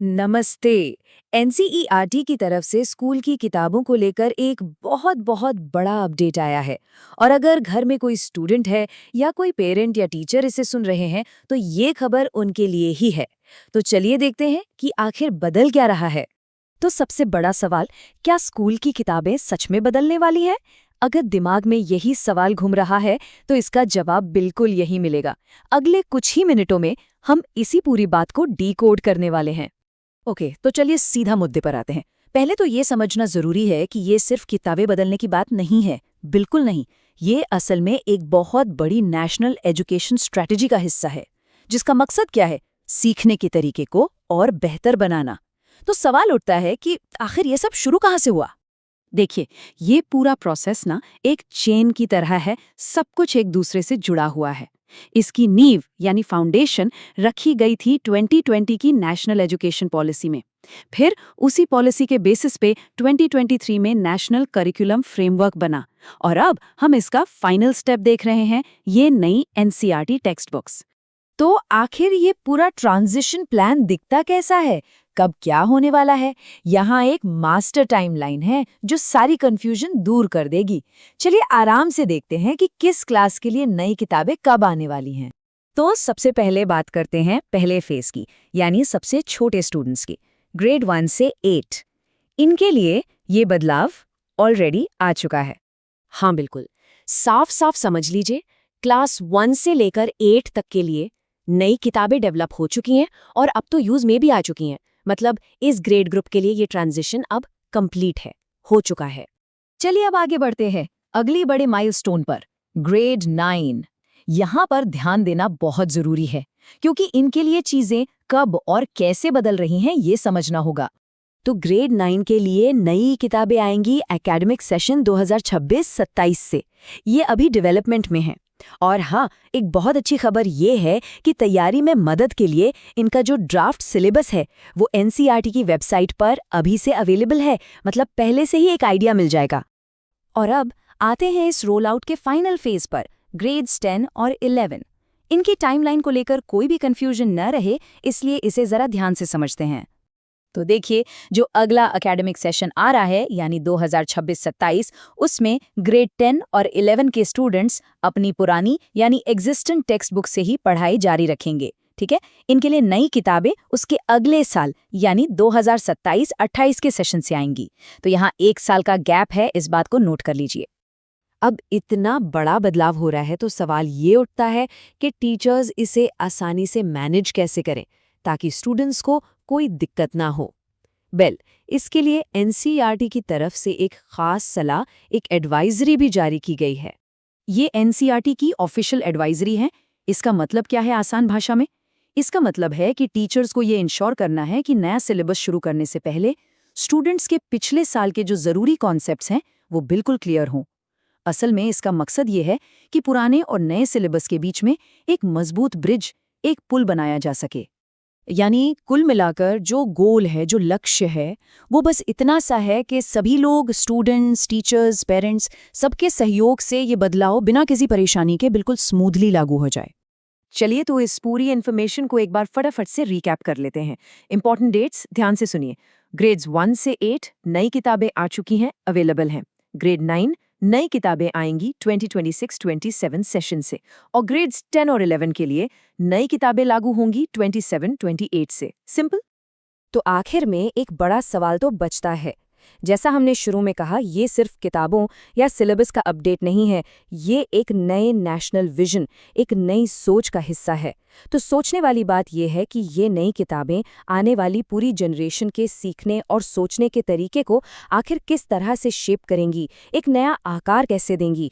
नमस्ते। एनसीईआरटी की तरफ से स्कूल की किताबों को लेकर एक बहुत बहुत बड़ा अपडेट आया है। और अगर घर में कोई स्टूडेंट है या कोई पेरेंट या टीचर इसे सुन रहे हैं तो ये खबर उनके लिए ही है। तो चलिए देखते हैं कि आखिर बदल क्या रहा है। तो सबसे बड़ा सवाल, क्या स्कूल की किताबें सच में बदलने वाली हैं? अगर दिमाग में यही सवाल घूम रहा है तो इसका जवाब बिल्कुल यही मिलेगा। अगले कुछ ही मिनटों में हम इसी पूरी बात को डीकोड करने वाले हैं। ओके, तो चलिए सीधा मुद्दे पर आते हैं। पहले तो ये समझना जरूरी है कि ये सिर्फ किताबें बदलने की बात नहीं है। बिल्कुल नहीं। ये असल में एक बहुत बड़ी नेशनल एजुकेशन स्ट्रैटेजी का हिस्सा है, जिसका मकसद क्या है? सीखने के तरीके को और बेहतर बनाना। तो सवाल उठता है कि आखिर ये सब शुरू कहाँ से हुआ? देखिए, ये पूरा प्रोसेस ना एक चेन की तरह है, सब कुछ एक दूसरे से जुड़ा हुआ है। इसकी नींव यानी फाउंडेशन रखी गई थी 2020 की नेशनल एजुकेशन पॉलिसी में। फिर उसी पॉलिसी के बेसिस पे 2023 में नेशनल करिकुलम फ्रेमवर्क बना। और अब हम इसका फाइनल स्टेप देख रहे हैं, ये नई एनसीईआरटी टेक्स्ट बुक्स। तो आखिर ये पूरा ट्रांजिशन प्लान दिखता कैसा है? कब क्या होने वाला है? यहाँ एक मास्टर टाइमलाइन है जो सारी कंफ्यूजन दूर कर देगी। चलिए आराम से देखते हैं कि किस क्लास के लिए नई किताबें कब आने वाली हैं। तो सबसे पहले बात करते हैं पहले फेज की, यानी सबसे छोटे स्टूडेंट्स की, ग्रेड 1 से 8। इनके लिए ये बदलाव ऑलरेडी आ चुका है। हाँ बिल्कुल, साफ साफ समझ लीजिए, क्लास 1 से लेकर 8 तक के लिए नई किताबें डेवलप हो चुकी हैं और अब तो यूज में भी आ चुकी हैं। मतलब इस ग्रेड ग्रुप के लिए ये ट्रांजिशन अब कंप्लीट हो चुका है। चलिए अब आगे बढ़ते हैं अगली बड़े माइलस्टोन पर, ग्रेड 9। यहाँ पर ध्यान देना बहुत जरूरी है, क्योंकि इनके लिए चीजें कब और कैसे बदल रही हैं ये समझना होगा। तो ग्रेड 9 के लिए नई किताबें आएंगी एकेडमिक सेशन 2026-27 से। ये अभी डेवलपमेंट में है। और हाँ, एक बहुत अच्छी खबर ये है कि तैयारी में मदद के लिए इनका जो ड्राफ्ट सिलेबस है वो एनसीईआरटी की वेबसाइट पर अभी से अवेलेबल है। मतलब पहले से ही एक आइडिया मिल जाएगा। और अब आते हैं इस रोल आउट के फाइनल फेज पर, ग्रेड्स 10 और 11। इनकी टाइमलाइन को लेकर कोई भी कंफ्यूजन न रहे, इसलिए इसे जरा ध्यान से समझते हैं। तो देखिए, जो अगला एकेडमिक सेशन आ रहा है यानी 2026-27, उसमें ग्रेड 10 और 11 के स्टूडेंट्स अपनी पुरानी यानी एग्जिस्टेंट टेक्स्ट बुक से ही पढ़ाई जारी रखेंगे। ठीक है, इनके लिए नई किताबें उसके अगले साल यानी 2027-28 के सेशन से आएंगी। तो यहाँ 1 साल का गैप है, इस बात को नोट कर लीजिए। अब इतना बड़ा बदलाव हो रहा है तो सवाल ये उठता है कि टीचर्स इसे आसानी से मैनेज कैसे करें ताकि स्टूडेंट्स को कोई दिक्कत ना हो। इसके लिए एनसीईआरटी की तरफ से एक खास सलाह, एक एडवाइजरी भी जारी की गई है। ये एनसीईआरटी की ऑफिशियल एडवाइजरी है। इसका मतलब क्या है आसान भाषा में? इसका मतलब है कि टीचर्स को ये इंश्योर करना है कि नया सिलेबस शुरू करने से पहले स्टूडेंट्स के पिछले साल के जो जरूरी कॉन्सेप्ट्स हैं वो बिल्कुल क्लियर हों। असल में इसका मकसद ये है कि पुराने और नए सिलेबस के बीच में एक मजबूत ब्रिज, एक पुल बनाया जा सके। यानी कुल मिलाकर जो गोल है, जो लक्ष्य है, वो बस इतना सा है कि सभी लोग, स्टूडेंट्स, टीचर्स, पेरेंट्स, सबके सहयोग से ये बदलाव बिना किसी परेशानी के बिल्कुल स्मूथली लागू हो जाए। चलिए तो इस पूरी इन्फॉर्मेशन को एक बार फटाफट से रिकैप कर लेते हैं। इंपॉर्टेंट डेट्स ध्यान से सुनिए। ग्रेड्स 1 से 8 नई किताबें आ चुकी हैं, अवेलेबल हैं। ग्रेड 9 नई किताबें आएंगी 2026-27 सेशन से। और ग्रेड्स 10 और 11 के लिए नई किताबें लागू होंगी 27-28 से। सिंपल। तो आखिर में एक बड़ा सवाल तो बचता है। जैसा हमने शुरू में कहा, ये सिर्फ किताबों या सिलेबस का अपडेट नहीं है, ये एक नए नेशनल विजन, एक नई सोच का हिस्सा है। तो सोचने वाली बात यह है कि ये नई किताबें आने वाली पूरी जनरेशन के सीखने और सोचने के तरीके को आखिर किस तरह से शेप करेंगी, एक नया आकार कैसे देंगी।